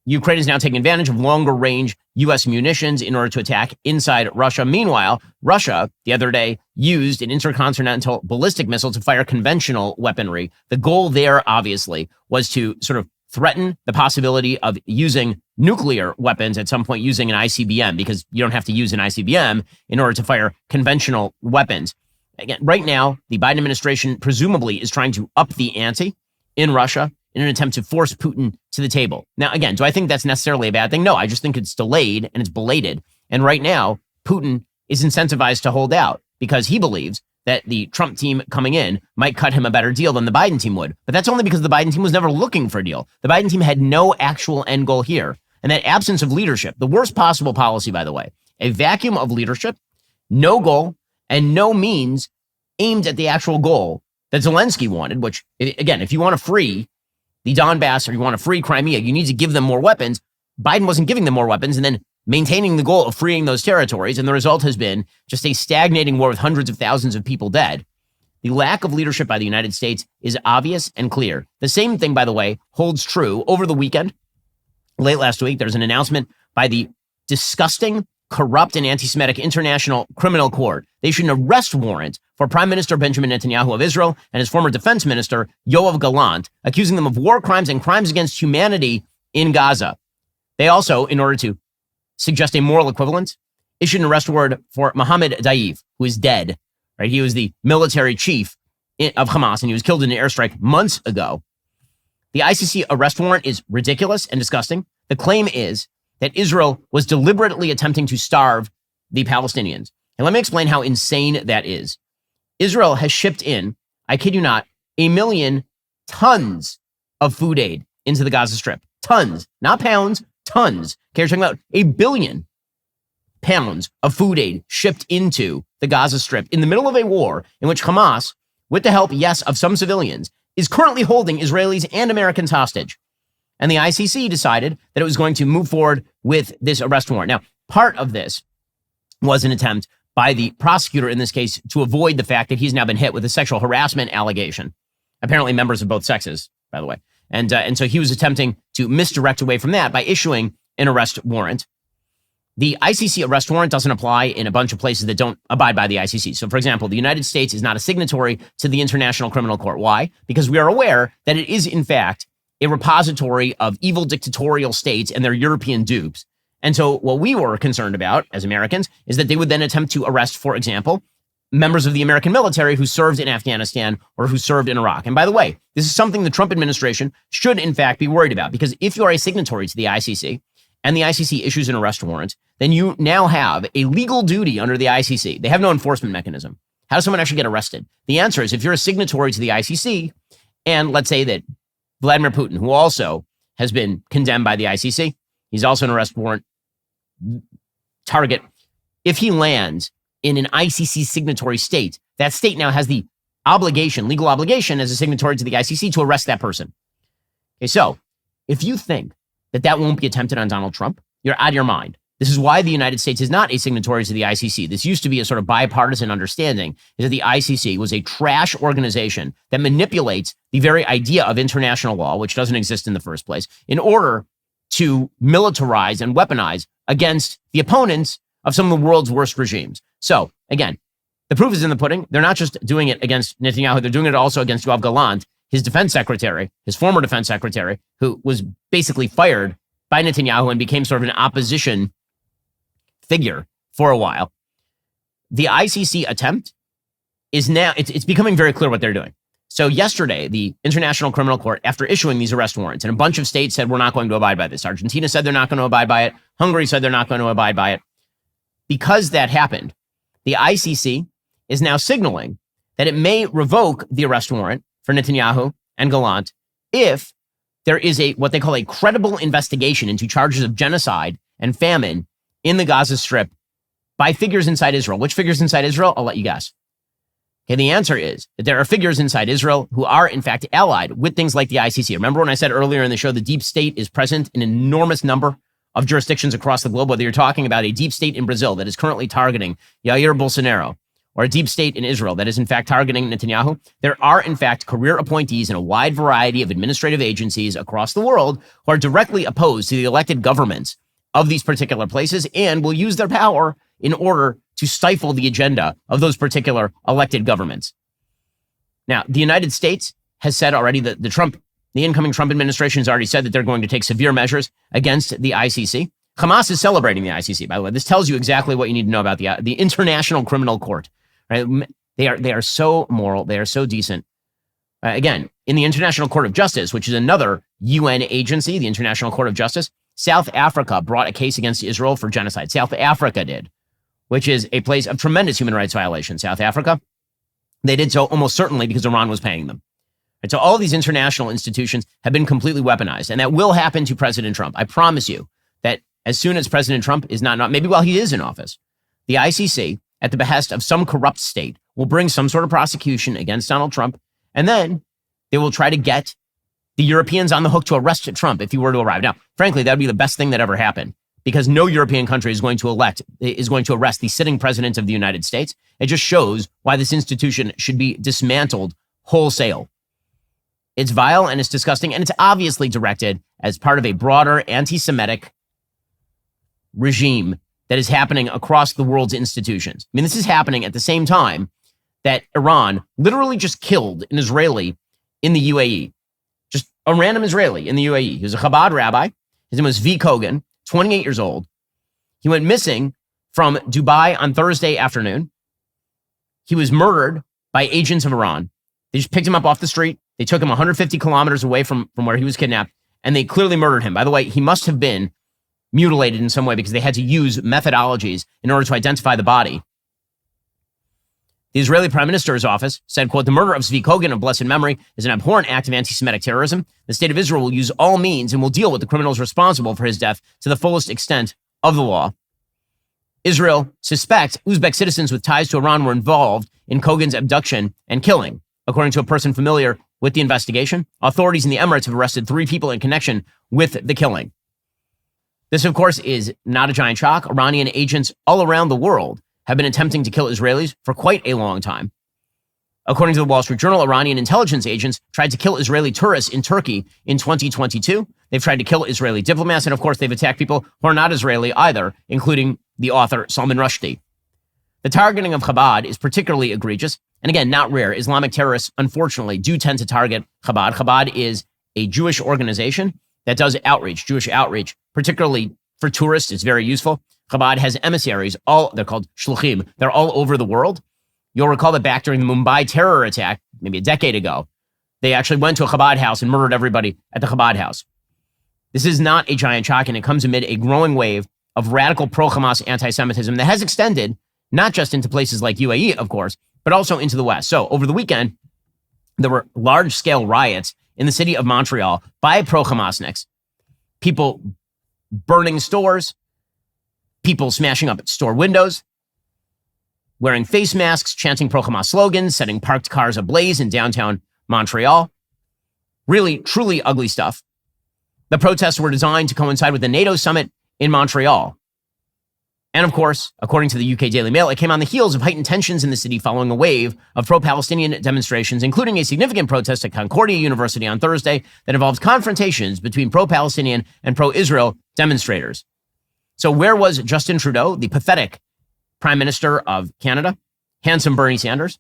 Ukraine is now taking advantage of longer-range U.S. munitions in order to attack inside Russia. Meanwhile, Russia, the other day, used an intercontinental ballistic missile to fire conventional weaponry. The goal there, obviously, was to sort of threaten the possibility of using nuclear weapons at some point using an ICBM, because you don't have to use an ICBM in order to fire conventional weapons. Again, right now, the Biden administration presumably is trying to up the ante in Russia in an attempt to force Putin to the table. Now, again, do I think that's necessarily a bad thing? No, I just think it's delayed and it's belated. And right now, Putin is incentivized to hold out because he believes that the Trump team coming in might cut him a better deal than the Biden team would. But that's only because the Biden team was never looking for a deal. The Biden team had no actual end goal here. And that absence of leadership, the worst possible policy, by the way, a vacuum of leadership, no goal, and no means aimed at the actual goal that Zelensky wanted, which, again, if you want to free the Donbass or you want to free Crimea, you need to give them more weapons. Biden wasn't giving them more weapons and then maintaining the goal of freeing those territories. And the result has been just a stagnating war with hundreds of thousands of people dead. The lack of leadership by the United States is obvious and clear. The same thing, by the way, holds true over the weekend. Late last week, there's an announcement by the disgusting, corrupt, and anti-Semitic International Criminal Court. They issued an arrest warrant for Prime Minister Benjamin Netanyahu of Israel and his former Defense Minister Yoav Gallant, accusing them of war crimes and crimes against humanity in Gaza. They also, in order to suggest a moral equivalence, issued an arrest warrant for Mohammed Daif, who is dead. Right? He was the military chief of Hamas, and he was killed in an airstrike months ago. The ICC arrest warrant is ridiculous and disgusting. The claim is that Israel was deliberately attempting to starve the Palestinians. And let me explain how insane that is. Israel has shipped in, I kid you not, 1 million tons of food aid into the Gaza Strip. Tons, not pounds, tons. Okay, you're talking about 1 billion pounds of food aid shipped into the Gaza Strip in the middle of a war in which Hamas, with the help, yes, of some civilians, is currently holding Israelis and Americans hostage. And the ICC decided that it was going to move forward with this arrest warrant. Now, part of this was an attempt by the prosecutor in this case to avoid the fact that he's now been hit with a sexual harassment allegation. Apparently members of both sexes, by the way. And so he was attempting to misdirect away from that by issuing an arrest warrant. The ICC arrest warrant doesn't apply in a bunch of places that don't abide by the ICC. So, for example, the United States is not a signatory to the International Criminal Court. Why? Because we are aware that it is, in fact, a repository of evil dictatorial states and their European dupes. And so what we were concerned about as Americans is that they would then attempt to arrest, for example, members of the American military who served in Afghanistan or who served in Iraq. And by the way, this is something the Trump administration should in fact be worried about, because if you are a signatory to the ICC and the ICC issues an arrest warrant, then you now have a legal duty under the ICC. They have no enforcement mechanism. How does someone actually get arrested? The answer is, if you're a signatory to the ICC, and let's say that Vladimir Putin, who also has been condemned by the ICC, he's also an arrest warrant target. If he lands in an ICC signatory state, that state now has the obligation, legal obligation as a signatory to the ICC to arrest that person. Okay, so if you think that that won't be attempted on Donald Trump, you're out of your mind. This is why the United States is not a signatory to the ICC. This used to be a sort of bipartisan understanding, is that the ICC was a trash organization that manipulates the very idea of international law, which doesn't exist in the first place, in order to militarize and weaponize against the opponents of some of the world's worst regimes. So again, the proof is in the pudding. They're not just doing it against Netanyahu. They're doing it also against Yoav Gallant, his defense secretary, his former defense secretary, who was basically fired by Netanyahu and became sort of an opposition figure for a while. The ICC attempt is now, it's becoming very clear what they're doing. So yesterday, the International Criminal Court, after issuing these arrest warrants, and a bunch of states said, we're not going to abide by this. Argentina said they're not going to abide by it. Hungary said they're not going to abide by it. Because that happened, the ICC is now signaling that it may revoke the arrest warrant for Netanyahu and Gallant if there is what they call a credible investigation into charges of genocide and famine in the Gaza Strip by figures inside Israel. Which figures inside Israel? I'll let you guess. Okay, the answer is that there are figures inside Israel who are, in fact, allied with things like the ICC. Remember when I said earlier in the show, the deep state is present in an enormous number of jurisdictions across the globe, whether you're talking about a deep state in Brazil that is currently targeting Jair Bolsonaro, or a deep state in Israel that is, in fact, targeting Netanyahu. There are, in fact, career appointees in a wide variety of administrative agencies across the world who are directly opposed to the elected governments of these particular places and will use their power in order to stifle the agenda of those particular elected governments. Now, the United States has said already that the incoming Trump administration has already said that they're going to take severe measures against the ICC. Hamas is celebrating the ICC, by the way. This tells you exactly what you need to know about the International Criminal Court. Right? They are so moral. They are so decent. Again, in the International Court of Justice, which is another UN agency, the International Court of Justice, South Africa brought a case against Israel for genocide. South Africa did, which is a place of tremendous human rights violation. South Africa, they did so almost certainly because Iran was paying them. And so all of these international institutions have been completely weaponized, and that will happen to President Trump. I promise you that as soon as President Trump is not maybe while he is in office, the ICC, at the behest of some corrupt state, will bring some sort of prosecution against Donald Trump, and then they will try to get the Europeans on the hook to arrest Trump if he were to arrive. Now, frankly, that would be the best thing that ever happened, because no European country is going to arrest the sitting president of the United States. It just shows why this institution should be dismantled wholesale. It's vile and it's disgusting, and it's obviously directed as part of a broader anti-Semitic regime that is happening across the world's institutions. I mean, this is happening at the same time that Iran literally just killed an Israeli in the UAE. Just a random Israeli in the UAE. He was a Chabad rabbi. His name was V. Kogan, 28 years old. He went missing from Dubai on Thursday afternoon. He was murdered by agents of Iran. They just picked him up off the street. They took him 150 kilometers away from where he was kidnapped, and they clearly murdered him. By the way, he must have been mutilated in some way because they had to use methodologies in order to identify the body. The Israeli Prime Minister's office said, quote, "The murder of Zvi Kogan of blessed memory is an abhorrent act of anti-Semitic terrorism. The state of Israel will use all means and will deal with the criminals responsible for his death to the fullest extent of the law." Israel suspects Uzbek citizens with ties to Iran were involved in Kogan's abduction and killing. According to a person familiar with the investigation, authorities in the Emirates have arrested 3 people in connection with the killing. This, of course, is not a giant shock. Iranian agents all around the world have been attempting to kill Israelis for quite a long time. According to the Wall Street Journal, Iranian intelligence agents tried to kill Israeli tourists in Turkey in 2022. They've tried to kill Israeli diplomats, and of course, they've attacked people who are not Israeli either, including the author Salman Rushdie. The targeting of Chabad is particularly egregious, and again, not rare. Islamic terrorists, unfortunately, do tend to target Chabad. Chabad is a Jewish organization that does outreach, Jewish outreach, particularly for tourists. It's very useful. Chabad has emissaries, they're called shluchim. They're all over the world. You'll recall that back during the Mumbai terror attack, maybe a decade ago, they actually went to a Chabad house and murdered everybody at the Chabad house. This is not a giant shock, and it comes amid a growing wave of radical pro-Hamas anti-Semitism that has extended not just into places like UAE, of course, but also into the West. So over the weekend, there were large-scale riots in the city of Montreal by pro-Hamasniks. People burning stores, people smashing up store windows, wearing face masks, chanting pro-Hamas slogans, setting parked cars ablaze in downtown Montreal. Really, truly ugly stuff. The protests were designed to coincide with the NATO summit in Montreal. And of course, according to the UK Daily Mail, it came on the heels of heightened tensions in the city following a wave of pro-Palestinian demonstrations, including a significant protest at Concordia University on Thursday that involved confrontations between pro-Palestinian and pro-Israel demonstrators. So where was Justin Trudeau, the pathetic Prime Minister of Canada, handsome Bernie Sanders?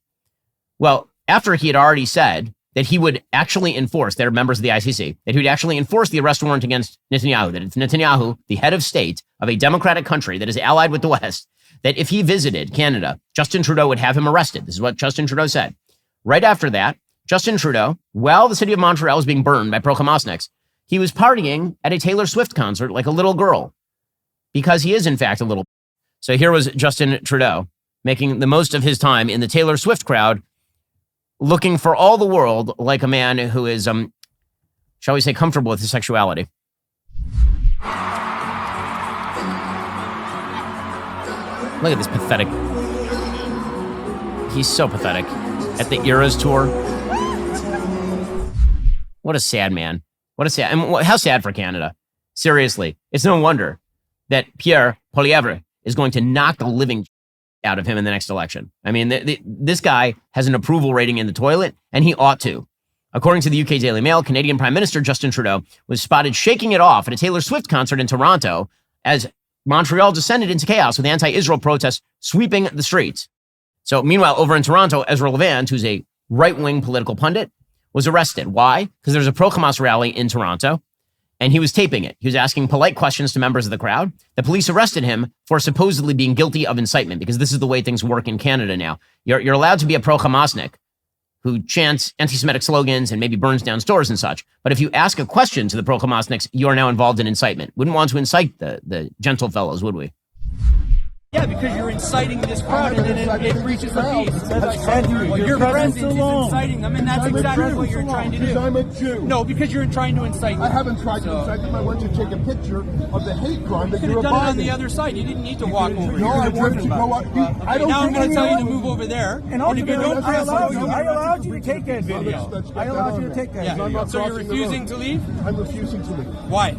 Well, after he had already said that he would actually enforce, they're members of the ICC, that he would actually enforce the arrest warrant against Netanyahu, that it's Netanyahu, the head of state of a democratic country that is allied with the West, that if he visited Canada, Justin Trudeau would have him arrested. This is what Justin Trudeau said. Right after that, Justin Trudeau, while the city of Montreal was being burned by pro-Hamasniks, he was partying at a Taylor Swift concert like a little girl, because he is, in fact, a little. So here was Justin Trudeau making the most of his time in the Taylor Swift crowd, looking for all the world like a man who is, shall we say, comfortable with his sexuality. Look at this pathetic. He's so pathetic. At the Eras tour. What a sad man. What a sad, and how sad for Canada. Seriously. It's no wonder that Pierre Poilievre is going to knock the living out of him in the next election. I mean, this guy has an approval rating in the toilet, and he ought to. According to the UK Daily Mail, Canadian Prime Minister Justin Trudeau was spotted shaking it off at a Taylor Swift concert in Toronto as Montreal descended into chaos with anti-Israel protests sweeping the streets. So meanwhile, over in Toronto, Ezra Levant, who's a right-wing political pundit, was arrested. Why? Because there's a pro-Hamas rally in Toronto, and he was taping it. He was asking polite questions to members of the crowd. The police arrested him for supposedly being guilty of incitement, because this is the way things work in Canada now. You're allowed to be a pro-Hamasnik who chants anti-Semitic slogans and maybe burns down stores and such. But if you ask a question to the pro-Hamasniks, you are now involved in incitement. Wouldn't want to incite the gentle fellows, would we? Yeah, because you're inciting this crowd and then it reaches the peace. Well, your presence is inciting them, and that's exactly what you're trying to do. Because I'm a Jew. No, because you're trying to incite them. I haven't tried to incite them. I want you to take a picture of the hate crime that you're abiding. You could have done it on the other side. You didn't need to walk over. No, I want you to go up. Now I'm going to tell you to move over there. And if you don't press I allowed you to take that video. I allowed you to take that video. Yeah. So you're refusing to leave? I'm refusing to leave. Why?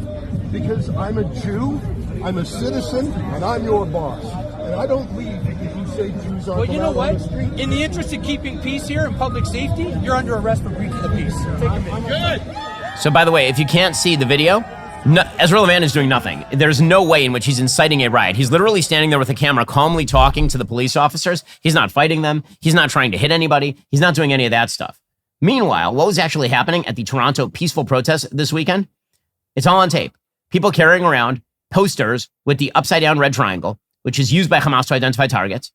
Because I'm a Jew, I'm a citizen, and I'm your boss. And I don't leave if you say Jews aren't allowed on the street. In the interest of keeping peace here and public safety, you're under arrest for breaching the peace. Take a minute. Good. So, by the way, if you can't see the video, Ezra Levant is doing nothing. There's no way in which he's inciting a riot. He's literally standing there with a camera, calmly talking to the police officers. He's not fighting them. He's not trying to hit anybody. He's not doing any of that stuff. Meanwhile, what was actually happening at the Toronto peaceful protest this weekend? It's all on tape. People carrying around posters with the upside-down red triangle, which is used by Hamas to identify targets.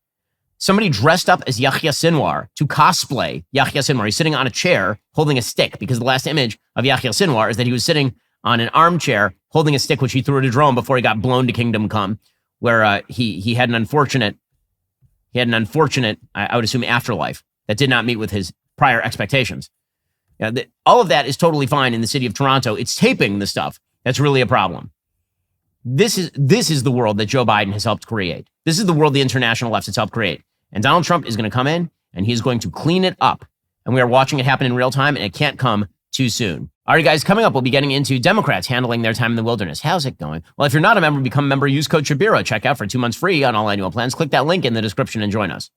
Somebody dressed up as Yahya Sinwar to cosplay Yahya Sinwar. He's sitting on a chair holding a stick, because the last image of Yahya Sinwar is that he was sitting on an armchair holding a stick, which he threw at a drone before he got blown to kingdom come, where he had an unfortunate, I would assume, afterlife that did not meet with his prior expectations. All of that is totally fine in the city of Toronto. It's taping the stuff that's really a problem. This is the world that Joe Biden has helped create. This is the world the international left has helped create. And Donald Trump is going to come in and he's going to clean it up. And we are watching it happen in real time, and it can't come too soon. All right, guys, coming up, we'll be getting into Democrats handling their time in the wilderness. How's it going? Well, if you're not a member, become a member. Use code Shapiro. Check out for 2 months free on all annual plans. Click that link in the description and join us.